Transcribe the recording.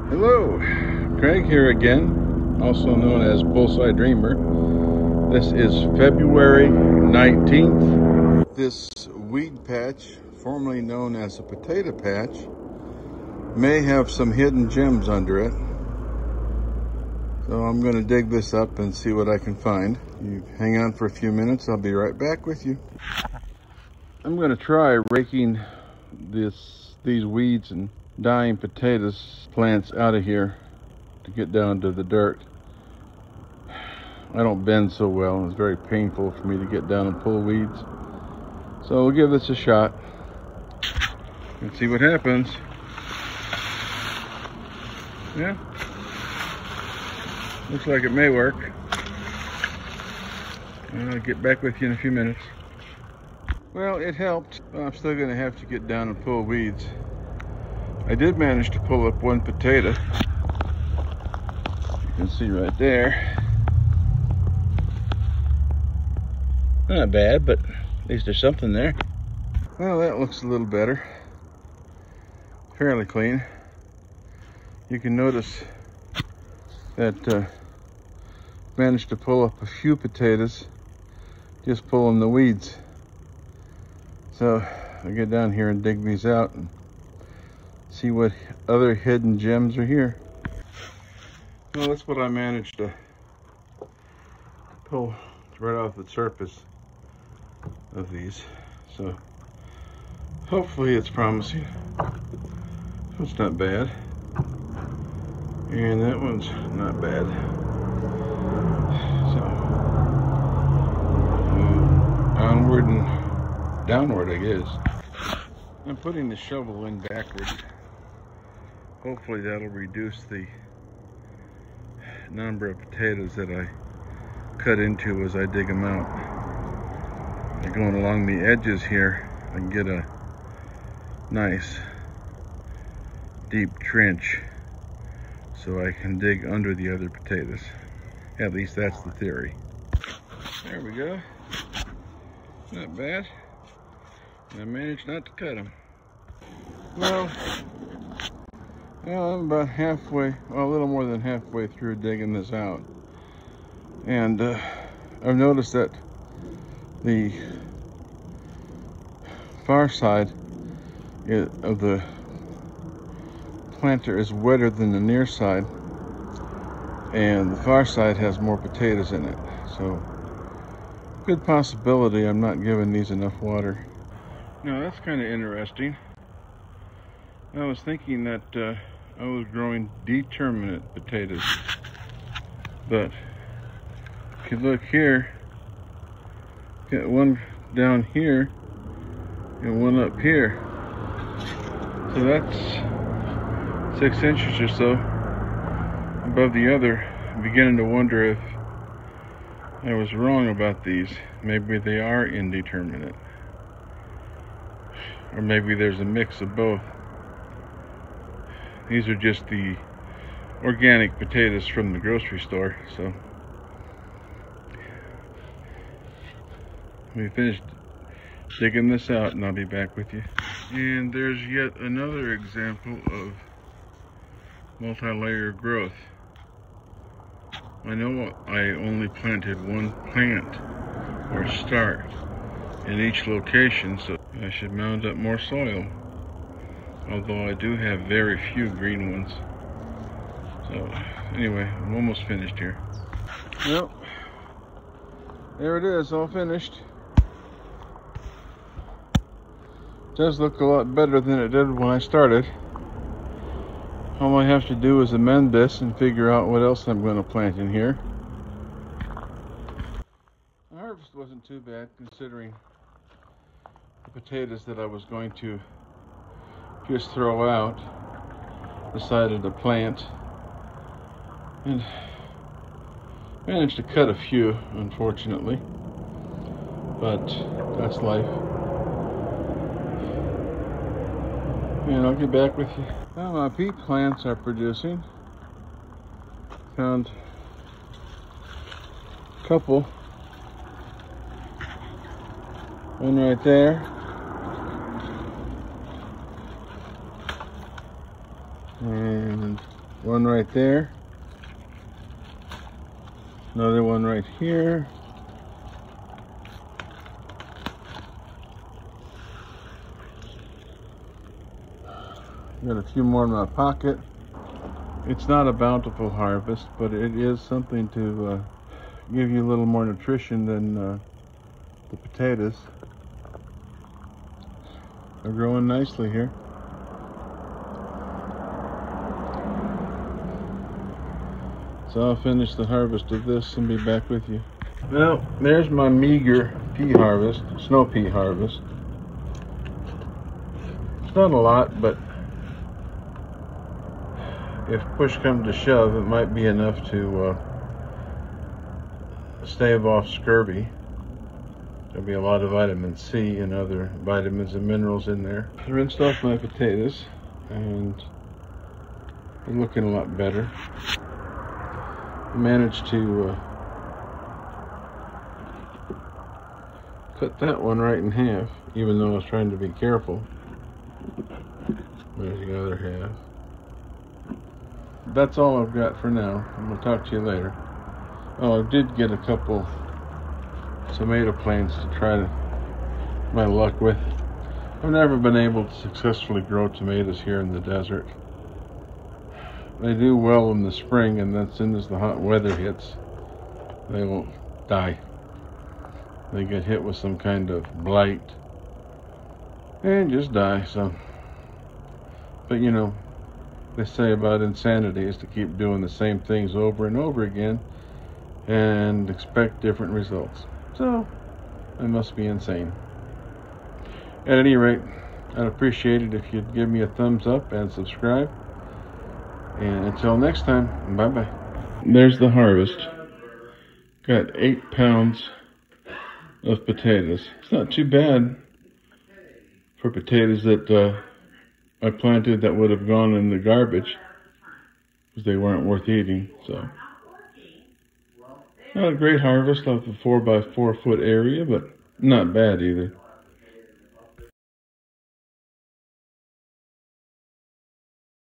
Hello, Craig here again, also known as Bullseye Dreamer. This is February 19th. This weed patch, formerly known as a potato patch, may have some hidden gems under it. So I'm going to dig this up and see what I can find. You hang on for a few minutes, I'll be right back with you. I'm going to try raking these weeds and dying potatoes plants out of here to get down to the dirt. I don't bend so well. It's very painful for me to get down and pull weeds. So we'll give this a shot and see what happens. Yeah, looks like it may work. I'll get back with you in a few minutes. Well, it helped. I'm still gonna have to get down and pull weeds. I did manage to pull up one potato. You can see right there. Not bad, but at least there's something there. Well, that looks a little better. Fairly clean. You can notice that managed to pull up a few potatoes, just pulling the weeds. So I'll get down here and dig these out and see what other hidden gems are here. Well, that's what I managed to pull right off the surface of these. So hopefully it's promising. It's not bad. And that one's not bad. So onward and downward, I guess. I'm putting the shovel in backwards. Hopefully that'll reduce the number of potatoes that I cut into as I dig them out. And going along the edges here, I can get a nice deep trench so I can dig under the other potatoes. At least that's the theory. There we go. Not bad. I managed not to cut them. Well, I'm about halfway, well, a little more than halfway through digging this out. And I've noticed that the far side of the planter is wetter than the near side. And the far side has more potatoes in it. So, good possibility I'm not giving these enough water. Now that's kind of interesting. I was thinking that I was growing determinate potatoes, but if you look here, got one down here and one up here, so that's 6 inches or so above the other. I'm beginning to wonder if I was wrong about these. Maybe they are indeterminate, or maybe there's a mix of both. These are just the organic potatoes from the grocery store. So we finished digging this out and I'll be back with you. And there's yet another example of multi-layer growth. I know I only planted one plant or start in each location, so I should mound up more soil. Although I do have very few green ones. So anyway, I'm almost finished here. Well, there it is, all finished. Does look a lot better than it did when I started. All I have to do is amend this and figure out what else I'm going to plant in here. The harvest wasn't too bad considering the potatoes that I was going to just throw out, decided to plant, and managed to cut a few, unfortunately, but that's life. And I'll get back with you. Well, my pea plants are producing. Found a couple. One right there. And One right there. Another one right here. Got a few more in my pocket. It's not a bountiful harvest, but it is something to give you a little more nutrition than the potatoes. They're growing nicely here. So I'll finish the harvest of this and be back with you. Well, there's my meager pea harvest, snow pea harvest. It's not a lot, but if push comes to shove, it might be enough to stave off scurvy. There'll be a lot of vitamin C and other vitamins and minerals in there. I rinsed off my potatoes and they're looking a lot better. I managed to cut that one right in half, even though I was trying to be careful. There's the other half. That's all I've got for now. I'm going to talk to you later. Oh, I did get a couple tomato plants to try my luck with. I've never been able to successfully grow tomatoes here in the desert. They do well in the spring, and as soon as the hot weather hits, they will die. They get hit with some kind of blight and just die. So, but you know, they say about insanity is to keep doing the same things over and over again and expect different results. So I must be insane. At any rate, I'd appreciate it if you'd give me a thumbs up and subscribe. And until next time, bye-bye. There's the harvest. Got 8 pounds of potatoes. It's not too bad for potatoes that I planted that would have gone in the garbage because they weren't worth eating. So, not a great harvest off a 4 by 4 foot area, but not bad either.